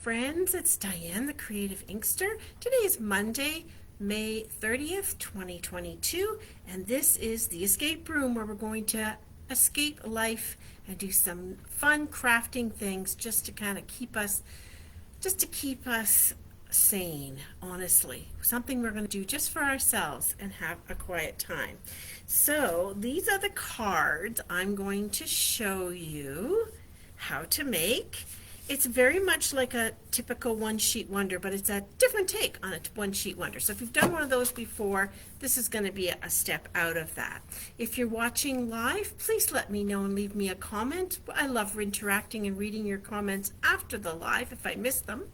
friends, it's Diane, the Creative Inkster. Today is Monday, May 30th, 2022, and this is the escape room where we're going to escape life and do some fun crafting things just to kind of keep us sane, honestly. Something we're going to do just for ourselves and have a quiet time. So these are the cards I'm going to show you how to make. It's very much like a typical one-sheet wonder, but it's a different take on a one-sheet wonder. So if you've done one of those before, this is going to be a step out of that. If you're watching live, please let me know and leave me a comment. I love interacting and reading your comments after the live if I miss them.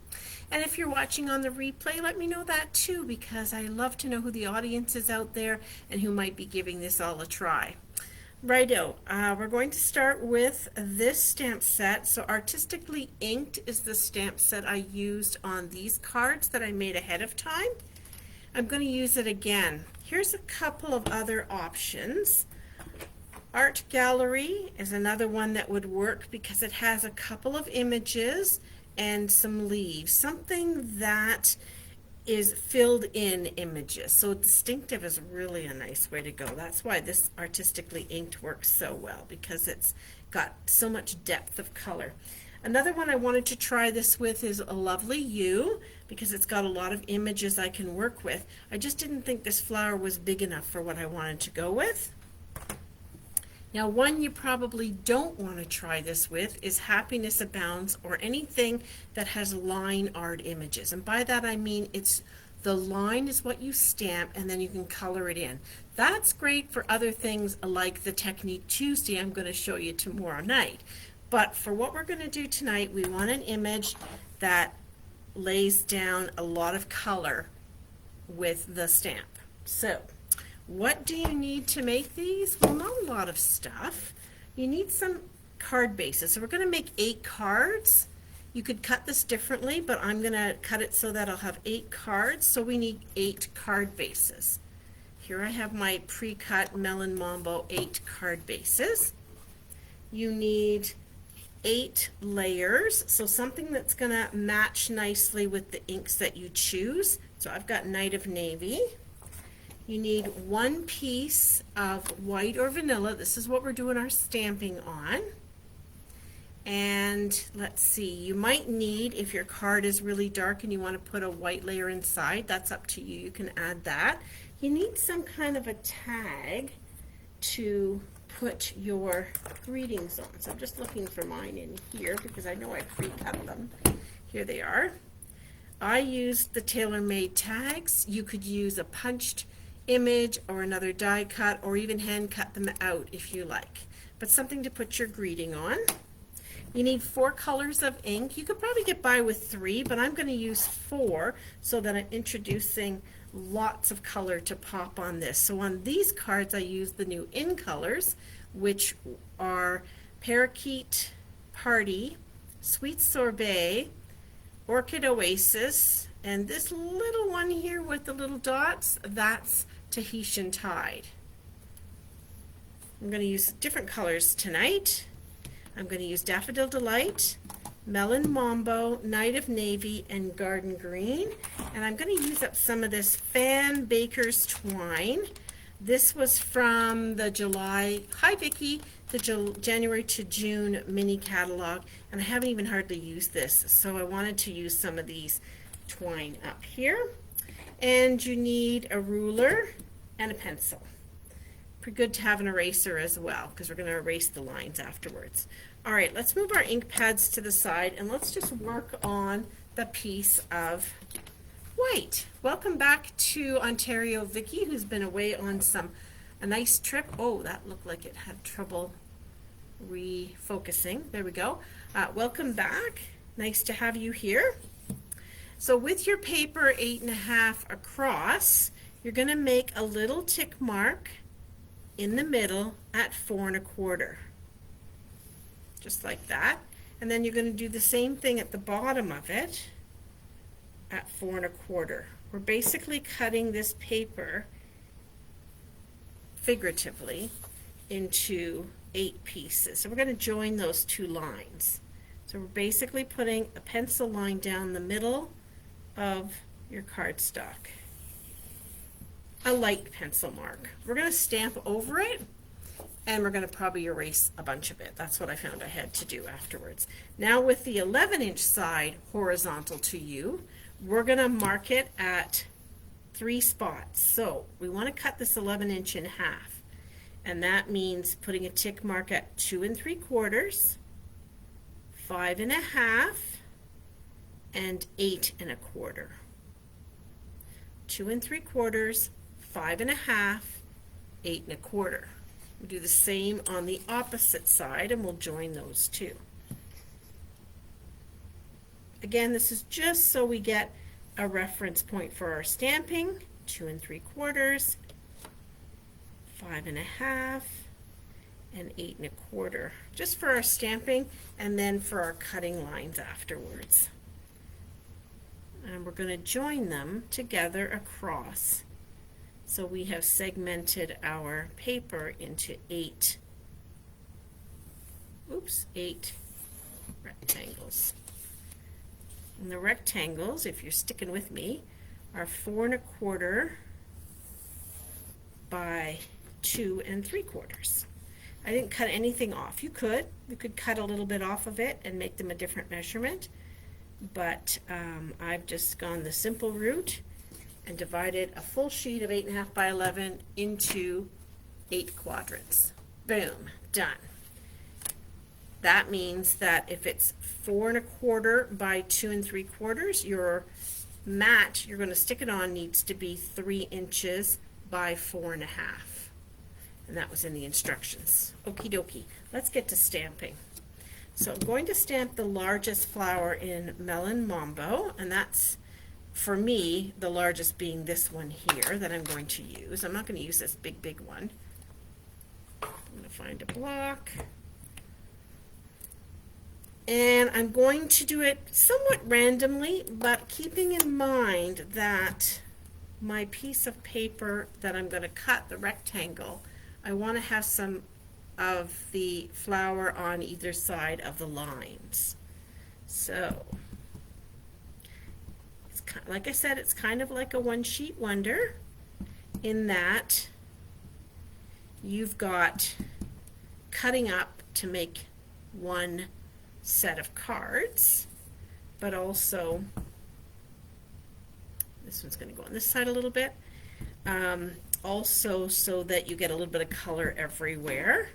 And if you're watching on the replay, let me know that too, because I love to know who the audience is out there and who might be giving this all a try. Righto, we're going to start with this stamp set. So Artistically Inked is the stamp set I used on these cards that I made ahead of time. I'm going to use it again. Here's a couple of other options. Art Gallery is another one that would work because it has a couple of images and some leaves, something that is filled in images. So distinctive is really a nice way to go. That's why this Artistically Inked works so well, because it's got so much depth of color. Another one I wanted to try this with is A Lovely You, because it's got a lot of images I can work with. I just didn't think this flower was big enough for what I wanted to go with. Now, one you probably don't want to try this with is Happiness Abounds, or anything that has line art images. And by that I mean it's the line is what you stamp and then you can color it in. That's great for other things like the Technique Tuesday I'm going to show you tomorrow night. But for what we're going to do tonight, we want an image that lays down a lot of color with the stamp. So what do you need to make these? Well, not a lot of stuff. You need some card bases. So we're going to make 8 cards. You could cut this differently, but I'm going to cut it so that I'll have 8 cards. So we need 8 card bases. Here I have my pre-cut Melon Mambo 8 card bases. You need 8 layers, so something that's going to match nicely with the inks that you choose. So I've got Night of Navy. You need 1 piece of white or vanilla. This is what we're doing our stamping on. And let's see, you might need, if your card is really dark and you want to put a white layer inside, that's up to you. You can add that. You need some kind of a tag to put your greetings on. So I'm just looking for mine in here because I know I pre-cut them. Here they are. I used the tailor-made tags. You could use a punched image or another die cut, or even hand cut them out if you like, but something to put your greeting on. You need 4 colors of ink. You could probably get by with 3, but I'm going to use 4 so that I'm introducing lots of color to pop on this. So on these cards I use the new in colors, which are Parakeet Party, Sweet Sorbet, Orchid Oasis, and this little one here with the little dots, that's Tahitian Tide. I'm going to use different colors tonight. I'm going to use Daffodil Delight, Melon Mambo, Night of Navy, and Garden Green. And I'm going to use up some of this Fan Baker's Twine. This was from the July, hi Vicki, the January to June mini catalog, and I haven't even hardly used this, so I wanted to use some of these twine up here. And you need a ruler and a pencil. Pretty good to have an eraser as well, because we're going to erase the lines afterwards. All right, let's move our ink pads to the side and let's just work on the piece of white. Welcome back to Ontario, Vicki, who's been away on a nice trip. Oh, that looked like it had trouble refocusing. There we go. Welcome back. Nice to have you here. So with your paper 8.5 across, you're going to make a little tick mark in the middle at 4 1/4, just like that. And then you're going to do the same thing at the bottom of it at 4 1/4. We're basically cutting this paper figuratively into 8 pieces. So we're going to join those 2 lines. So we're basically putting a pencil line down the middle of your cardstock. A light pencil mark. We're going to stamp over it, and we're going to probably erase a bunch of it. That's what I found I had to do afterwards. Now with the 11-inch side horizontal to you, we're going to mark it at 3 spots. So we want to cut this 11-inch in half, and that means putting a tick mark at 2 3/4, 5 1/2, and 8 1/4. 2 3/4, 5 1/2, 8 1/4. We'll do the same on the opposite side, and we'll join those two. Again, this is just so we get a reference point for our stamping. 2 3/4, 5 1/2, and 8 1/4, just for our stamping, and then for our cutting lines afterwards. And we're going to join them together across. So we have segmented our paper into 8 rectangles. And the rectangles, if you're sticking with me, are 4 1/4 by 2 3/4. I didn't cut anything off. You could cut a little bit off of it and make them a different measurement, but I've just gone the simple route and divided a full sheet of 8 1/2 by 11 into 8 quadrants. Boom, done. That means that if it's 4 1/4 by 2 3/4, your mat you're going to stick it on needs to be 3 inches by 4 1/2. And that was in the instructions. Okie dokie. Let's get to stamping. So I'm going to stamp the largest flower in Melon Mambo, and that's, for me, the largest being this one here that I'm going to use. I'm not going to use this big one. I'm going to find a block. And I'm going to do it somewhat randomly, but keeping in mind that my piece of paper that I'm going to cut, the rectangle, I want to have some of the flower on either side of the lines. So, it's like I said, it's kind of like a one-sheet wonder in that you've got cutting up to make one set of cards, but also this one's going to go on this side a little bit, also so that you get a little bit of color everywhere,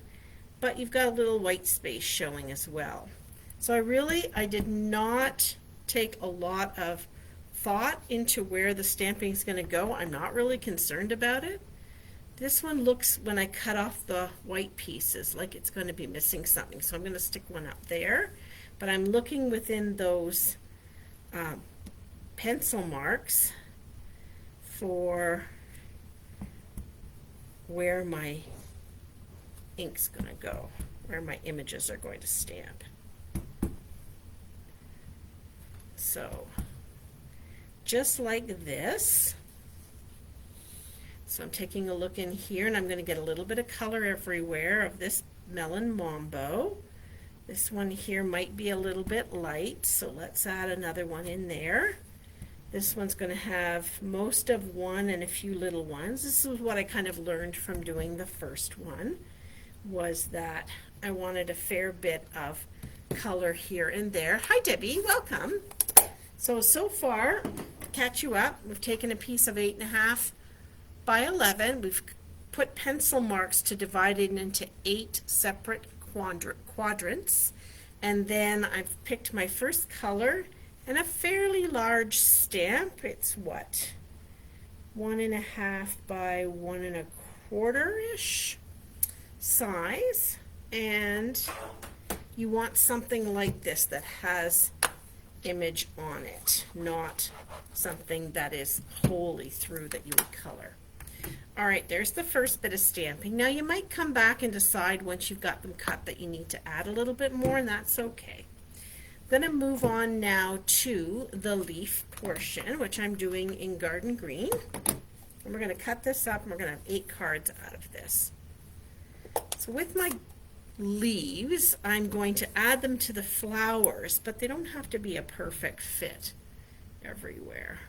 but you've got a little white space showing as well. So I did not take a lot of thought into where the stamping is going to go. I'm not really concerned about it. This one looks, when I cut off the white pieces, like it's going to be missing something, so I'm going to stick one up there. But I'm looking within those pencil marks for where my ink's going to go, where my images are going to stamp. So, just like this. So I'm taking a look in here, and I'm going to get a little bit of color everywhere of this Melon Mambo. This one here might be a little bit light, so let's add another one in there. This one's going to have most of one and a few little ones. This is what I kind of learned from doing the first one, was that I wanted a fair bit of color here and there. Hi Debbie, welcome. So far, to catch you up, we've taken a piece of 8 1/2 by 11. We've put pencil marks to divide it into 8 separate quadrants, and then I've picked my first color and a fairly large stamp. It's what, 1 1/2 by 1 1/4-ish size, and you want something like this that has image on it, not something that is wholly through that you would color. Alright, there's the first bit of stamping. Now you might come back and decide once you've got them cut that you need to add a little bit more, and that's okay. I'm going to move on now to the leaf portion, which I'm doing in garden green. And we're going to cut this up, and we're going to have 8 cards out of this. So with my leaves, I'm going to add them to the flowers, but they don't have to be a perfect fit everywhere.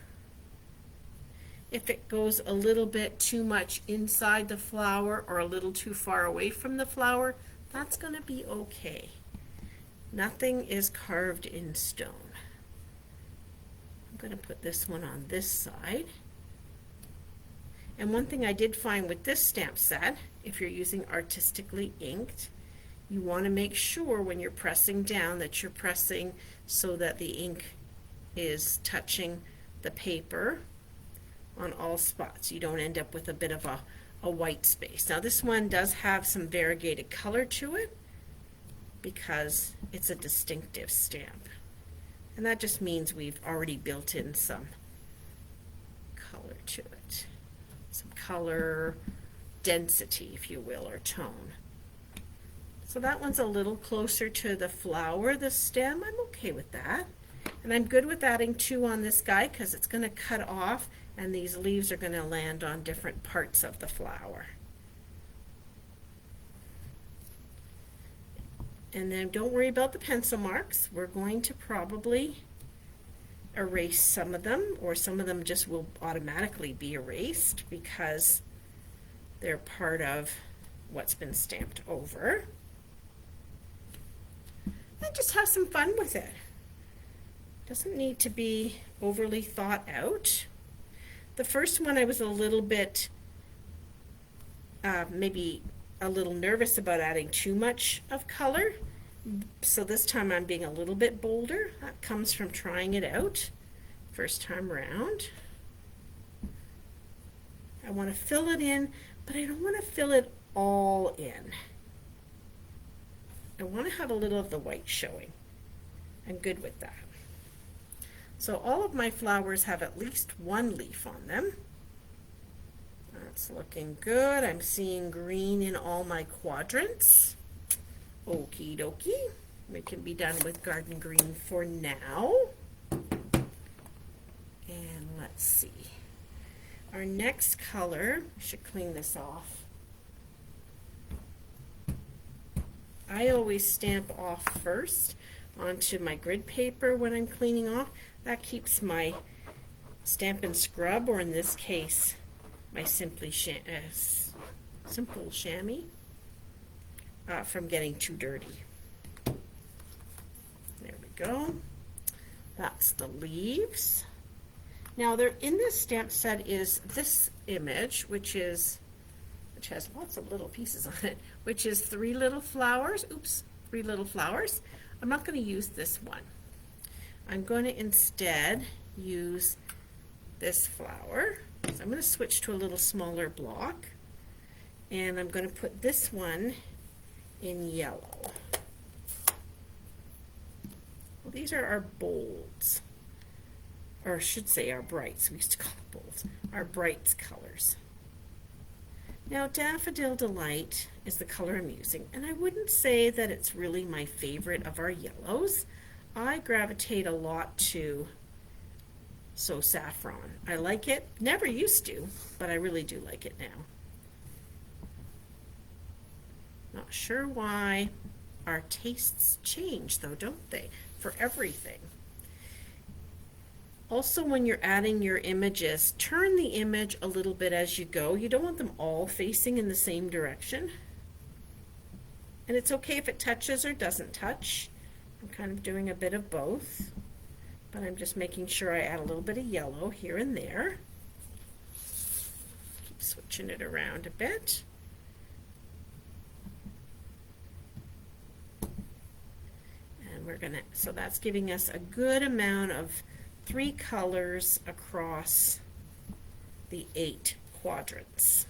If it goes a little bit too much inside the flower or a little too far away from the flower, that's going to be okay. Nothing is carved in stone. I'm going to put this one on this side. And one thing I did find with this stamp set, if you're using artistically inked, you want to make sure when you're pressing down that you're pressing so that the ink is touching the paper on all spots. You don't end up with a bit of a white space. Now this one does have some variegated color to it because it's a distinctive stamp. And that just means we've already built in some color to it. Some color density, if you will, or tone. So that one's a little closer to the flower, the stem. I'm okay with that. And I'm good with adding 2 on this guy because it's going to cut off and these leaves are going to land on different parts of the flower. And then don't worry about the pencil marks. We're going to probably erase some of them, or some of them just will automatically be erased because they're part of what's been stamped over. And just have some fun with it. Doesn't need to be overly thought out. The first one I was a little bit, maybe a little nervous about adding too much of color. So this time I'm being a little bit bolder. That comes from trying it out first time around. I want to fill it in, but I don't want to fill it all in. I want to have a little of the white showing. I'm good with that. So all of my flowers have at least 1 leaf on them. That's looking good. I'm seeing green in all my quadrants. Okie dokie. We can be done with garden green for now. And let's see. Our next color, we should clean this off. I always stamp off first onto my grid paper when I'm cleaning off. That keeps my Stampin' Scrub, or in this case, my simple chamois, from getting too dirty. There we go. That's the leaves. Now, there in this stamp set is this image, which has lots of little pieces on it, which is 3 little flowers. Oops, 3 little flowers. I'm not going to use this one. I'm going to instead use this flower. So I'm going to switch to a little smaller block, and I'm going to put this one in yellow. Well, these are our bolds, or I should say our brights. We used to call them bolds. Our brights colors. Now, Daffodil Delight is the color I'm using, and I wouldn't say that it's really my favorite of our yellows. I gravitate a lot to So Saffron. I like it, never used to, but I really do like it now. Not sure why. Our tastes change though, don't they? For everything. Also, when you're adding your images, turn the image a little bit as you go. You don't want them all facing in the same direction. And it's okay if it touches or doesn't touch. I'm kind of doing a bit of both, but I'm just making sure I add a little bit of yellow here and there. Keep switching it around a bit. And we're gonna, so that's giving us a good amount of 3 colors across the 8 quadrants.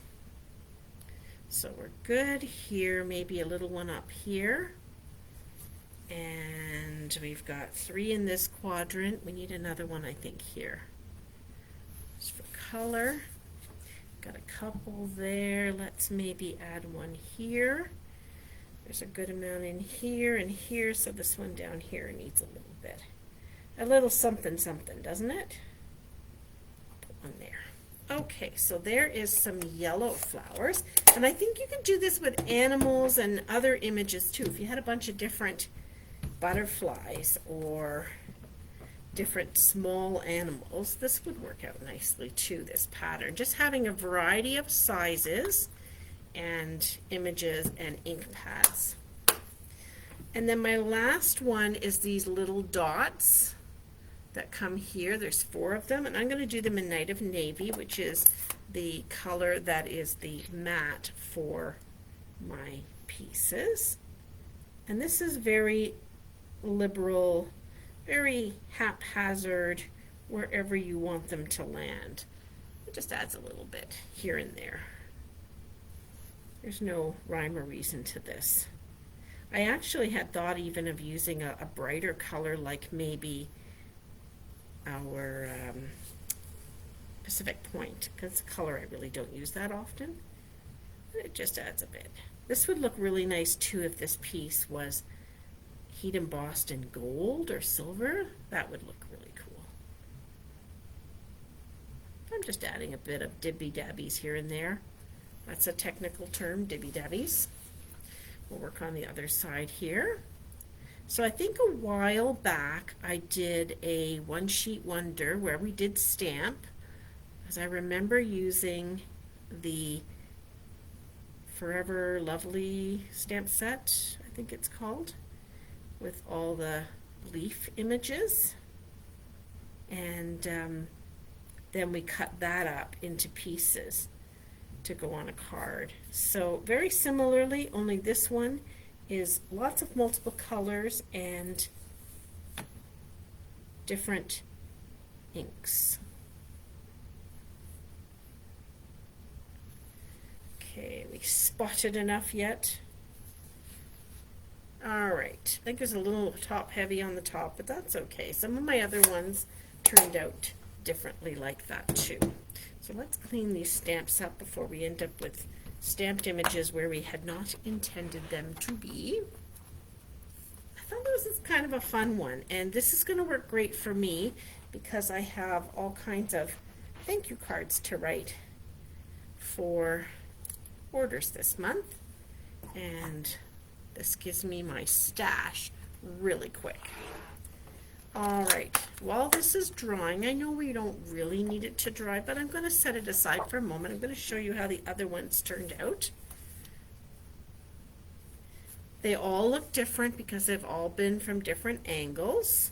So we're good here, maybe a little one up here. And we've got 3 in this quadrant. We need another one, I think, here. Just for color. Got a couple there. Let's maybe add one here. There's a good amount in here and here, so this one down here needs a little bit. A little something something, doesn't it? Put one there. Okay, so there is some yellow flowers, and I think you can do this with animals and other images too. If you had a bunch of different butterflies or different small animals, this would work out nicely too, this pattern. Just having a variety of sizes and images and ink pads. And then my last one is these little dots that come here. There's 4 of them, and I'm going to do them in Night of Navy, which is the color that is the matte for my pieces. And this is very liberal, very haphazard, wherever you want them to land. It just adds a little bit here and there. There's no rhyme or reason to this. I actually had thought even of using a brighter color, like maybe our Pacific Point, because it's a color I really don't use that often. It just adds a bit. This would look really nice too if this piece was heat embossed in gold or silver. That would look really cool. I'm just adding a bit of dibby-dabbies here and there. That's a technical term, dibby-dabbies. We'll work on the other side here. So I think a while back I did a one sheet wonder where we did stamp, because I remember using the Forever Lovely stamp set, I think it's called, with all the leaf images. And then we cut that up into pieces to go on a card. So very similarly, only this one is lots of multiple colors and different inks. Okay, we spotted enough yet? All right, I think there's a little top heavy on the top, but that's okay. Some of my other ones turned out differently like that too. So let's clean these stamps up before we end up with stamped images where we had not intended them to be. I thought this was kind of a fun one, and this is going to work great for me because I have all kinds of thank you cards to write for orders this month, and this gives me my stash really quick. All right, while this is drying, I know we don't really need it to dry, but I'm going to set it aside for a moment. I'm going to show you how the other ones turned out. They all look different because they've all been from different angles.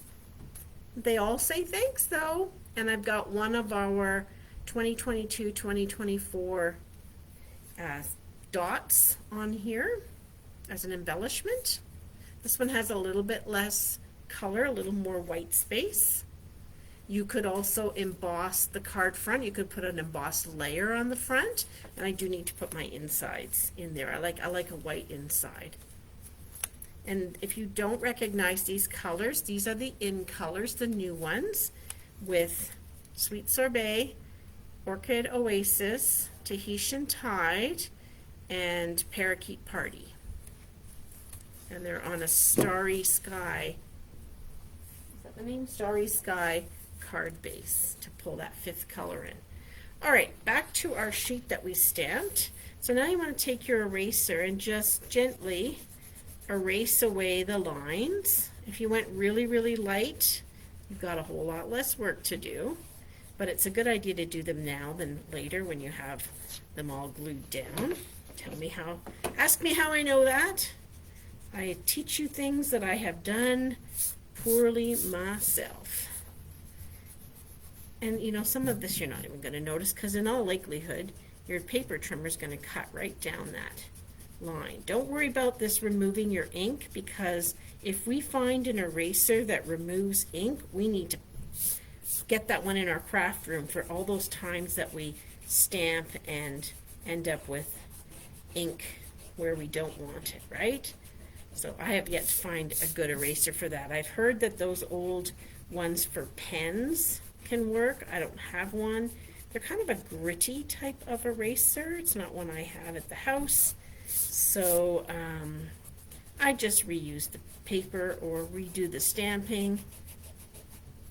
They all say thanks though, and I've got one of our 2022-2024 dots on here as an embellishment. This one has a little bit less color, a little more white space. You could also emboss the card front. You could put an embossed layer on the front, and I do need to put my insides in there. I like a white inside. And if you don't recognize these colors, these are the in colors, the new ones, with Sweet Sorbet, Orchid Oasis, Tahitian Tide, and Parakeet Party. And they're on a Starry Sky, is that the name? Starry Sky card base to pull that 5th color in. All right, back to our sheet that we stamped. So now you want to take your eraser and just gently erase away the lines. If you went really, really light, you've got a whole lot less work to do, but it's a good idea to do them now than later when you have them all glued down. Tell me how, ask me how I know that. I teach you things that I have done poorly myself. And you know, some of this you're not even going to notice because in all likelihood, your paper trimmer is going to cut right down that line. Don't worry about this removing your ink, because if we find an eraser that removes ink, we need to get that one in our craft room for all those times that we stamp and end up with ink where we don't want it, right? So I have yet to find a good eraser for that. I've heard that those old ones for pens can work. I don't have one. They're kind of a gritty type of eraser. It's not one I have at the house. So I just reuse the paper or redo the stamping.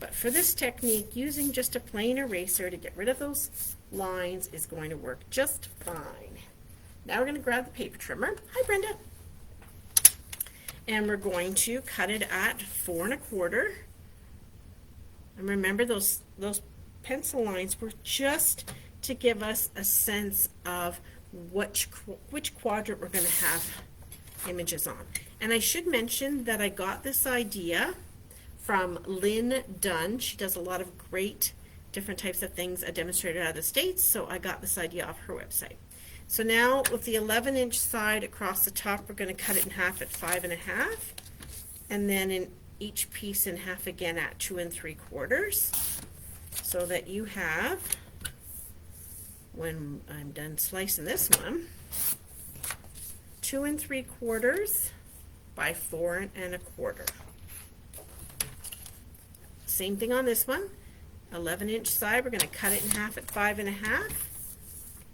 But for this technique, using just a plain eraser to get rid of those lines is going to work just fine. Now we're going to grab the paper trimmer. Hi, Brenda. And we're going to cut it at 4 1/4. And remember, those pencil lines were just to give us a sense of which quadrant we're going to have images on. And I should mention that I got this idea from Lynn Dunn. She does a lot of great different types of things, a demonstrator out of the States, so I got this idea off her website. So now with the 11-inch side across the top, we're going to cut it in half at 5 1/2, and then in each piece in half again at 2 3/4, so that you have, when I'm done slicing this one, 2 3/4 by 4 1/4. Same thing on this one. 11-inch side, we're going to cut it in half at 5 1/2,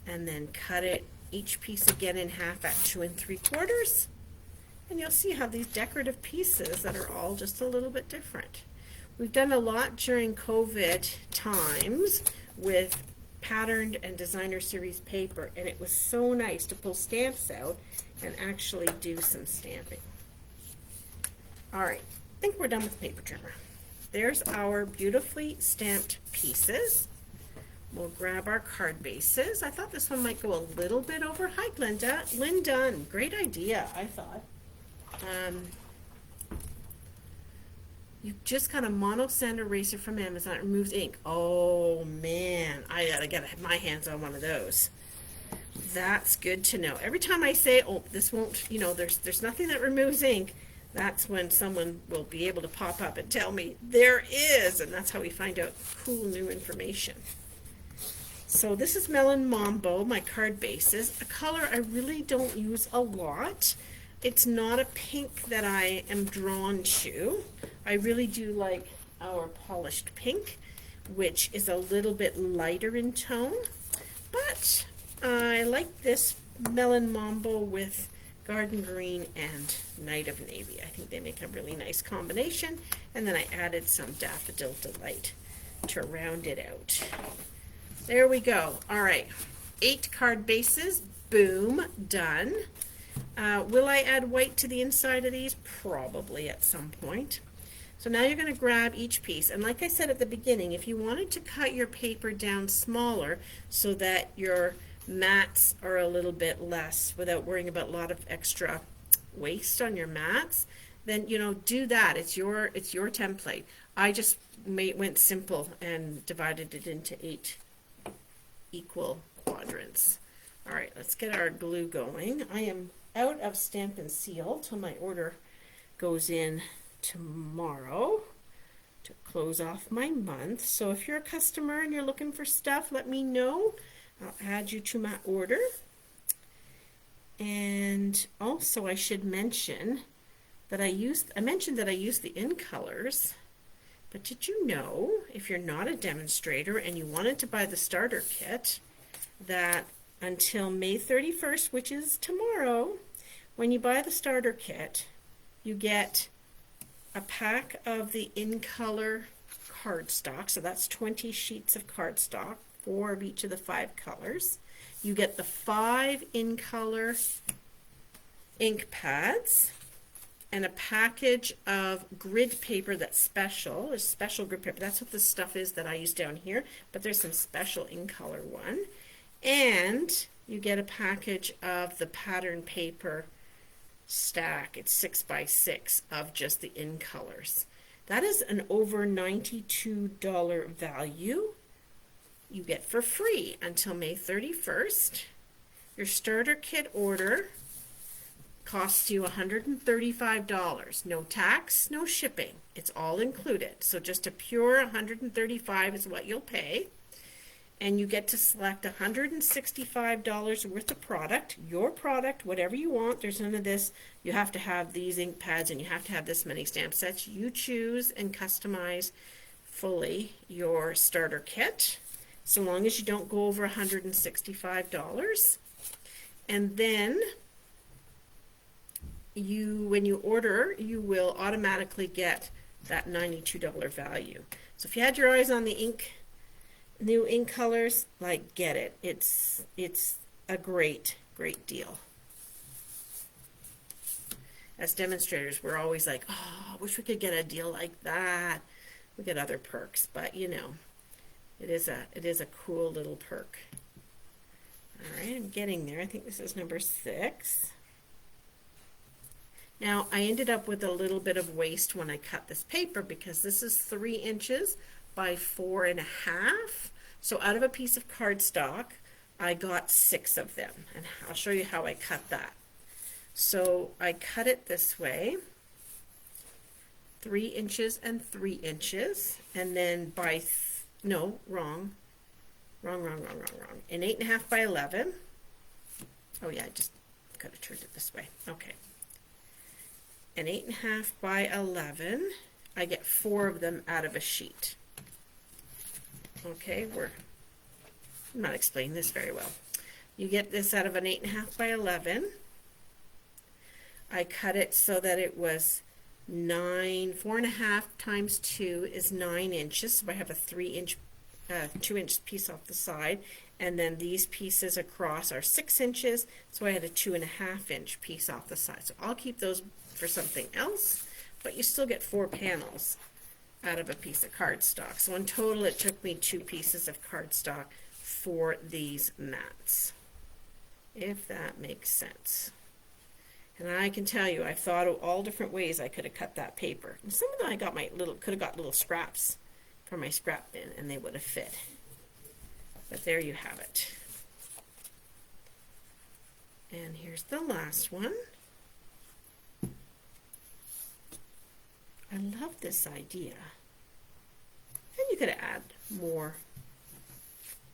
and then cut it each piece again in half at 2 3/4. And you'll see how these decorative pieces that are all just a little bit different. We've done a lot during COVID times with patterned and designer series paper, and it was so nice to pull stamps out and actually do some stamping. All right, I think we're done with the paper trimmer. There's our beautifully stamped pieces. We'll grab our card bases. I thought this one might go a little bit over. Hi, Glenda. Lynn Dunn. Great idea, I thought. You just got a mono sand eraser from Amazon. It removes ink. Oh, man. I gotta get my hands on one of those. That's good to know. Every time I say, oh, this won't, you know, there's nothing that removes ink, that's when someone will be able to pop up and tell me there is, and that's how we find out cool new information. So this is Melon Mambo, my card bases, a color I really don't use a lot. It's not a pink that I am drawn to. I really do like our polished pink, which is a little bit lighter in tone, but I like this Melon Mambo with Garden Green and Night of Navy. I think they make a really nice combination. And then I added some Daffodil Delight to round it out. There we go. All right, 8 card bases. Boom, done. Will I add white to the inside of these? Probably at some point. So now you're going to grab each piece. And like I said at the beginning, if you wanted to cut your paper down smaller so that your mats are a little bit less without worrying about a lot of extra waste on your mats, then do that. It's your template. I just went simple and divided it into 8 equal quadrants. All right, let's get our glue going. I am out of Stampin' Seal till my order goes in tomorrow to close off my month. So if you're a customer and you're looking for stuff, let me know. I'll add you to my order. And also I should mention that I mentioned that I used the in colors, but did you know, if you're not a demonstrator and you wanted to buy the starter kit, that until May 31st, which is tomorrow, when you buy the starter kit, you get a pack of the in color cardstock. So that's 20 sheets of cardstock, 4 of each of the 5 colors. You get the 5 in color ink pads and a package of grid paper that's special. There's special grid paper. That's what the stuff is that I use down here, but there's some special in color one. And you get a package of the pattern paper stack. It's 6 by 6 of just the in colors. That is an over $92 value you get for free until May 31st. Your starter kit order costs you $135. No tax, no shipping. It's all included. So just a pure $135 is what you'll pay. And you get to select $165 worth of product, your product, whatever you want. There's none of this, you have to have these ink pads and you have to have this many stamp sets. You choose and customize fully your starter kit, so long as you don't go over $165. And then when you order, you will automatically get that $92 value. So if you had your eyes on the ink new ink colors, like, get it. It's a great deal. As demonstrators, we're always like, oh, I wish we could get a deal like that. We get other perks, but you know, it is a cool little perk. All right, I'm getting there. I think this is number 6. Now, I ended up with a little bit of waste when I cut this paper because this is 3 inches by 4.5. So out of a piece of cardstock, I got 6 of them, and I'll show you how I cut that. So I cut it this way, 3 inches and 3 inches, and then by, no, wrong, an 8.5 by 11. Oh yeah, I just could have turned it this way. Okay. An 8.5 by 11. I get 4 of them out of a sheet. Okay, I'm not explaining this very well. You get this out of an 8.5 by 11. I cut it so that it was 4.5 times 2 is 9 inches. So I have a 2-inch piece off the side, and then these pieces across are 6 inches. So I had a 2.5-inch piece off the side. So I'll keep those for something else, but you still get 4 panels out of a piece of cardstock. So in total, it took me 2 pieces of cardstock for these mats, if that makes sense. And I can tell you, I've thought of all different ways I could have cut that paper. And some of them I got could have got little scraps from my scrap bin, and they would have fit. But there you have it. And here's the last one. I love this idea. And you could add more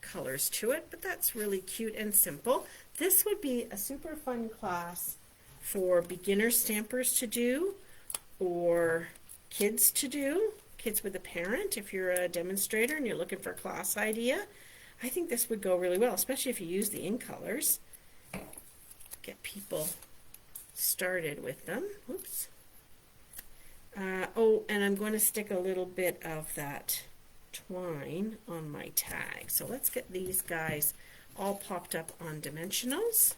colors to it, but that's really cute and simple. This would be a super fun class for beginner stampers to do, or kids to do, kids with a parent. If you're a demonstrator and you're looking for a class idea, I think this would go really well, especially if you use the ink colors. Get people started with them. Oops. Oh, and I'm going to stick a little bit of that twine on my tag. So let's get these guys all popped up on dimensionals.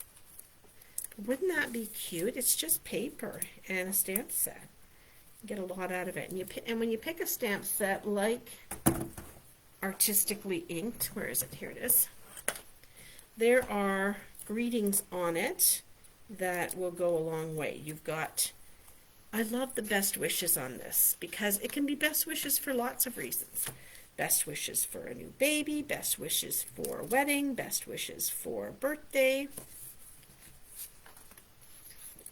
Wouldn't that be cute? It's just paper and a stamp set. You get a lot out of it. And when you pick a stamp set like Artistically Inked, where is it? Here it is. There are greetings on it that will go a long way. You've got, I love the best wishes on this because it can be best wishes for lots of reasons. Best wishes for a new baby, best wishes for a wedding, best wishes for a birthday.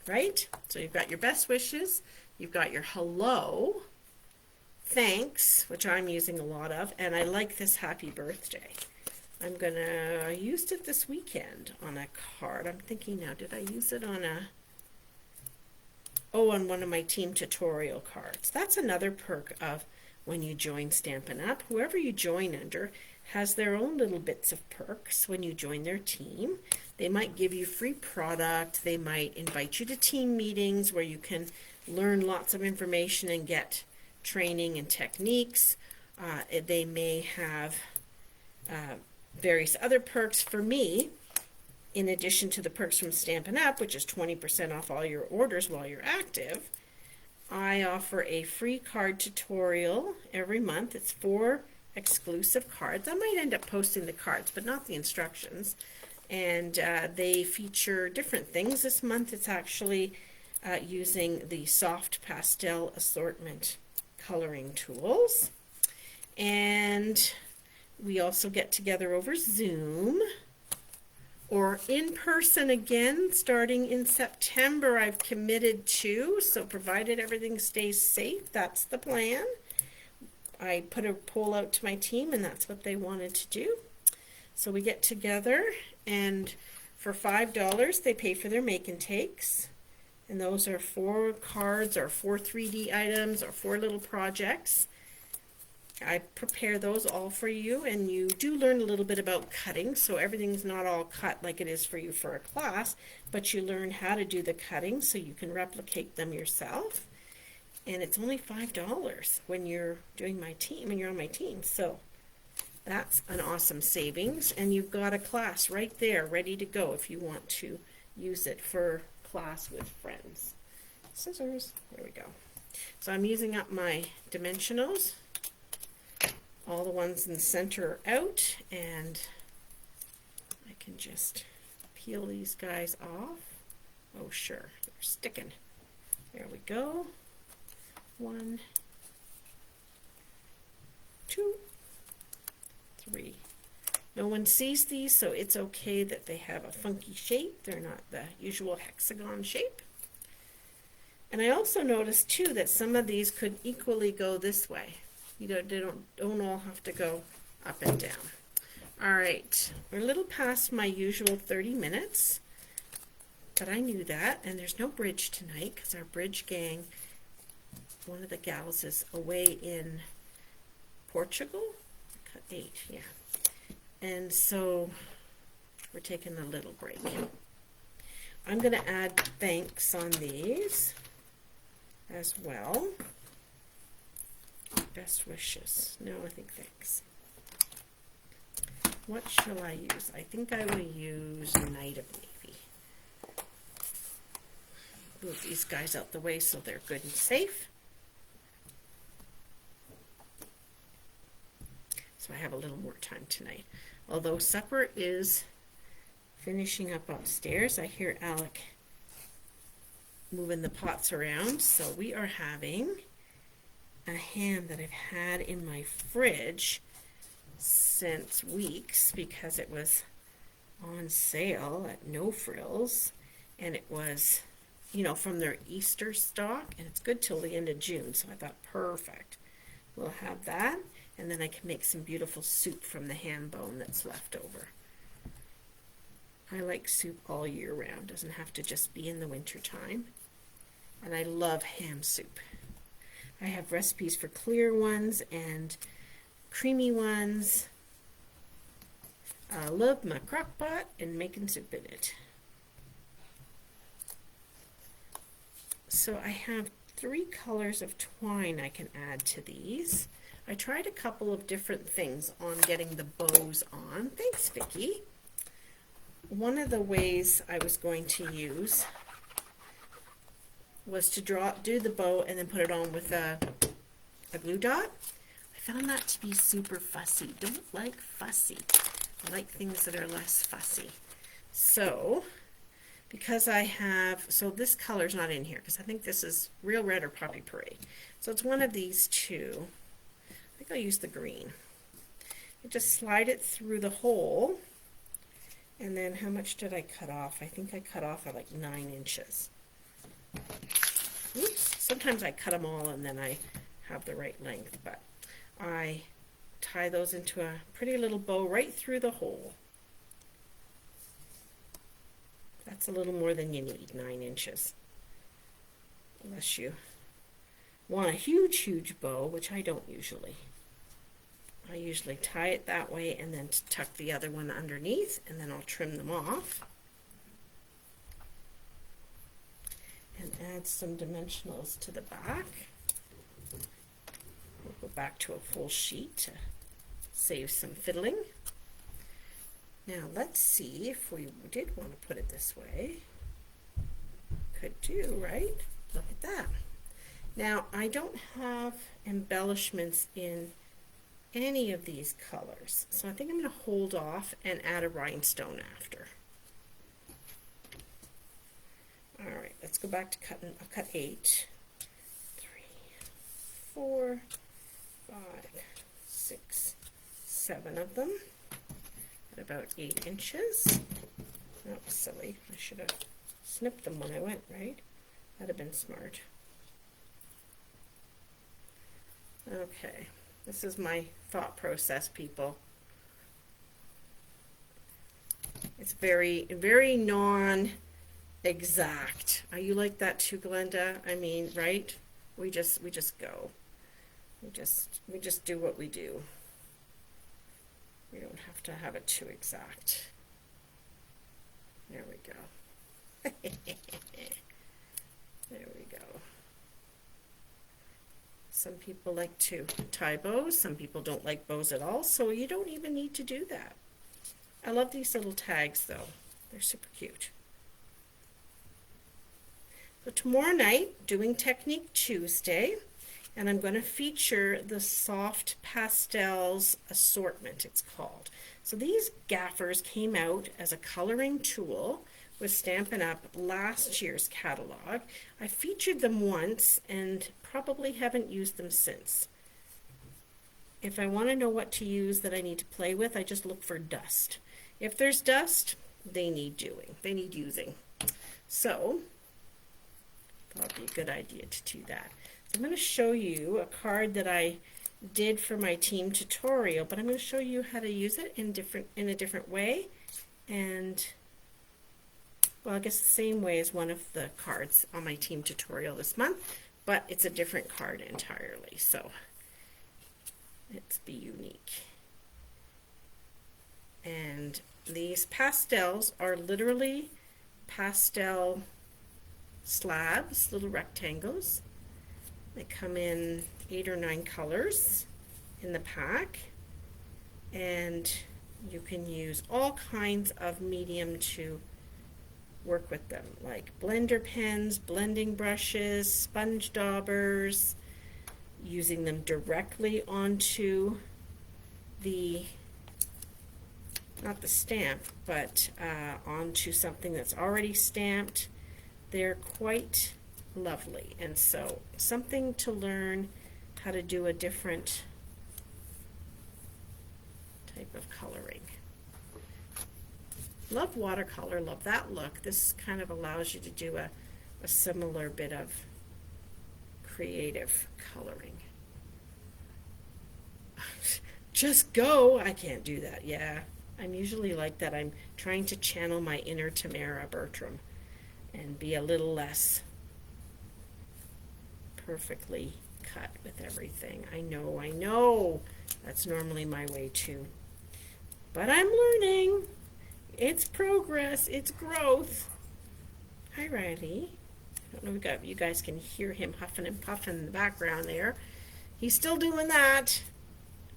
Right? So you've got your best wishes, you've got your hello, thanks, which I'm using a lot of, and I like this happy birthday. I used it this weekend on a card. I'm thinking now, did I use it on on one of my team tutorial cards? That's another perk of when you join Stampin' Up. Whoever you join under has their own little bits of perks when you join their team. They might give you free product. They might invite you to team meetings where you can learn lots of information and get training and techniques. They may have various other perks. For me, in addition to the perks from Stampin' Up, which is 20% off all your orders while you're active, I offer a free card tutorial every month. It's 4 exclusive cards. I might end up posting the cards, but not the instructions. And they feature different things. This month it's actually using the soft pastel assortment coloring tools. And we also get together over Zoom or in person again starting in September. I've committed to, so provided everything stays safe, that's the plan. I put a poll out to my team and that's what they wanted to do. So we get together, and for $5 they pay for their make and takes, and those are 4 cards or 4 3D items or 4 little projects. I prepare those all for you, and you do learn a little bit about cutting, so everything's not all cut like it is for you for a class, but you learn how to do the cutting so you can replicate them yourself. And it's only $5 when you're doing my team, when you're on my team. So That's an awesome savings, and you've got a class right there ready to go if you want to use it for class with friends. Scissors, there we go. So I'm using up my dimensionals. All the ones in the center are out, and I can just peel these guys off. Oh sure, they're sticking. There we go. 1, 2, 3. No one sees these, so it's okay that they have a funky shape. They're not the usual hexagon shape. And I also noticed too that some of these could equally go this way. You know, they don't all have to go up and down. All right, we're a little past my usual 30 minutes, but I knew that, and there's no bridge tonight because our bridge gang, one of the gals is away in Portugal. Cut 8, yeah. And so we're taking a little break. I'm going to add thanks on these as well. Best wishes. No, I think thanks. What shall I use? I think I will use Night of Navy. Move these guys out the way so they're good and safe. So I have a little more time tonight. Although supper is finishing up upstairs, I hear Alec moving the pots around. So we are having a ham that I've had in my fridge since weeks because it was on sale at No Frills, and it was, you know, from their Easter stock, and it's good till the end of June. So I thought, perfect. We'll have that. And then I can make some beautiful soup from the ham bone that's left over. I like soup all year round. Doesn't have to just be in the winter time. And I love ham soup. I have recipes for clear ones and creamy ones. I love my crock pot and making soup in it. So I have 3 colors of twine I can add to these. I tried a couple of different things on getting the bows on. Thanks, Vicki. One of the ways I was going to use was to do the bow and then put it on with a glue dot. I found that to be super fussy. Don't like fussy. I like things that are less fussy. So, because I have, so this color's not in here because I think this is Real Red or Poppy Parade. So it's one of these two. I think I'll use the green. I just slide it through the hole, and then how much did I cut off? I think I cut off at like 9 inches. Oops, sometimes I cut them all and then I have the right length, but I tie those into a pretty little bow right through the hole. That's a little more than you need, 9 inches. Unless you want a huge bow, which I don't usually. I usually tie it that way and then tuck the other one underneath, and then I'll trim them off and add some dimensionals to the back. We'll go back to a full sheet to save some fiddling. Now let's see if we did want to put it this way. Could do, right? Look at that. Now, I don't have embellishments in any of these colors, so I think I'm going to hold off and add a rhinestone after. All right, let's go back to cutting. I'll cut 8, 3, 4, 5, 6, 7 of them at about 8 inches. That was silly. I should have snipped them when I went, right? That'd have been smart. Okay, this is my thought process, people. It's very non-exact. Are you like that too, Glenda? I mean, right? We just go. We just do what we do. We don't have to have it too exact. There we go. There we go. Some people like to tie bows, some people don't like bows at all, so you don't even need to do that. I love these little tags though. They're super cute. So tomorrow night, doing Technique Tuesday, and I'm going to feature the Soft Pastels Assortment, it's called. So these gaffers came out as a coloring tool with Stampin' Up! Last year's catalog. I featured them once and probably haven't used them since. If I want to know what to use that I need to play with, I just look for dust. If there's dust, they need doing. They need using. So, that'll be a good idea to do that. So I'm going to show you a card that I did for my team tutorial, but I'm going to show you how to use it in a different way, and well, I guess the same way as one of the cards on my team tutorial this month, but it's a different card entirely, so let's be unique. And these pastels are literally pastel slabs, little rectangles. They come in 8 or 9 colors in the pack, and you can use all kinds of medium to work with them, like blender pens, blending brushes, sponge daubers, using them directly onto the, not the stamp, but onto something that's already stamped. They're quite lovely, and so something to learn how to do a different type of coloring. Love watercolor, love that look. This kind of allows you to do a similar bit of creative coloring. Just go! I can't do that. Yeah, I'm usually like that. I'm trying to channel my inner Tamara Bertram and be a little less perfectly cut with everything. I know. That's normally my way too. But I'm learning. It's progress. It's growth. Hi, Riley. I don't know if you guys can hear him huffing and puffing in the background there. He's still doing that.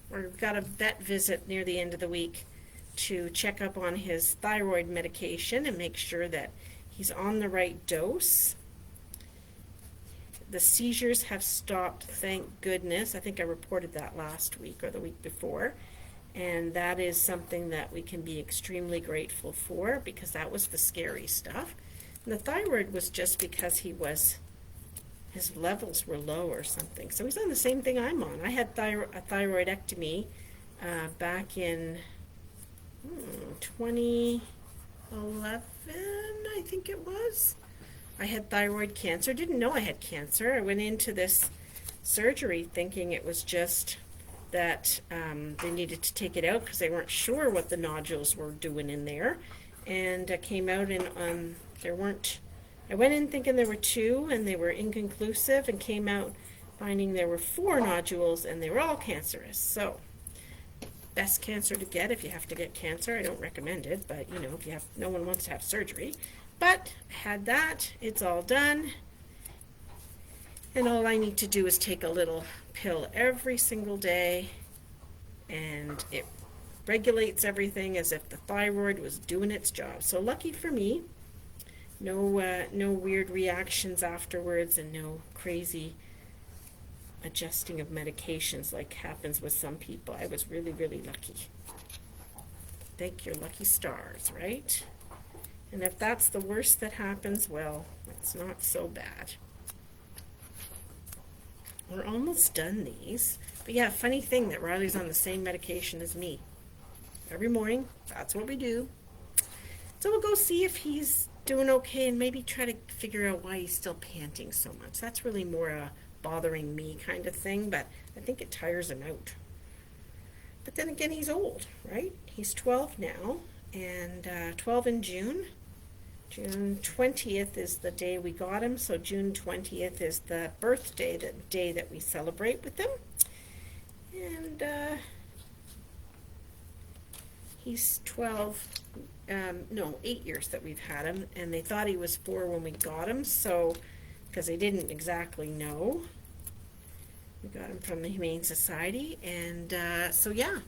We've got a vet visit near the end of the week to check up on his thyroid medication and make sure that he's on the right dose. The seizures have stopped, thank goodness. I think I reported that last week or the week before. And that is something that we can be extremely grateful for, because that was the scary stuff. And the thyroid was just because his levels were low or something. So he's on the same thing I'm on. I had a thyroidectomy back in 2011, I think it was. I had thyroid cancer. Didn't know I had cancer. I went into this surgery thinking it was just that they needed to take it out because they weren't sure what the nodules were doing in there, and I came out and there weren't. I went in thinking there were 2 and they were inconclusive, and came out finding there were 4 nodules and they were all cancerous. So best cancer to get if you have to get cancer. I don't recommend it, but you know, if you have, no one wants to have surgery. But I had that. It's all done. And all I need to do is take a little pill every single day, and it regulates everything as if the thyroid was doing its job. So lucky for me, no weird reactions afterwards, and no crazy adjusting of medications like happens with some people. I was really, really lucky. Thank your lucky stars, right? And if that's the worst that happens, well, it's not so bad. We're almost done these. But yeah, funny thing that Riley's on the same medication as me. Every morning, that's what we do. So we'll go see if he's doing okay and maybe try to figure out why he's still panting so much. That's really more a bothering me kind of thing, but I think it tires him out. But then again, he's old, right? He's 12 now, and 12 in June. June 20th is the day we got him, so June 20th is the birthday, the day that we celebrate with him. And he's 8 years that we've had him, and they thought he was 4 when we got him, so, because they didn't exactly know. We got him from the Humane Society, and so yeah,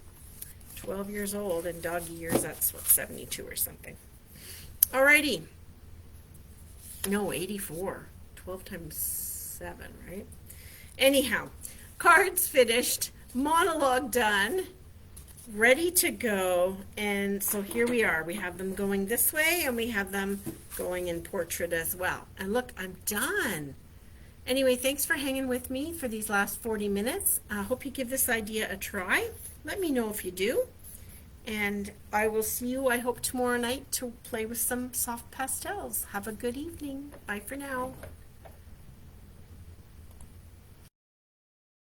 12 years old, and doggy years, that's what, 72 or something. Alrighty. No, 84. 12 times 7, right? Anyhow, cards finished, monologue done, ready to go, and so here we are. We have them going this way, and we have them going in portrait as well. And look, I'm done. Anyway, thanks for hanging with me for these last 40 minutes. I hope you give this idea a try. Let me know if you do. And I will see you, I hope, tomorrow night to play with some soft pastels. Have a good evening. Bye for now.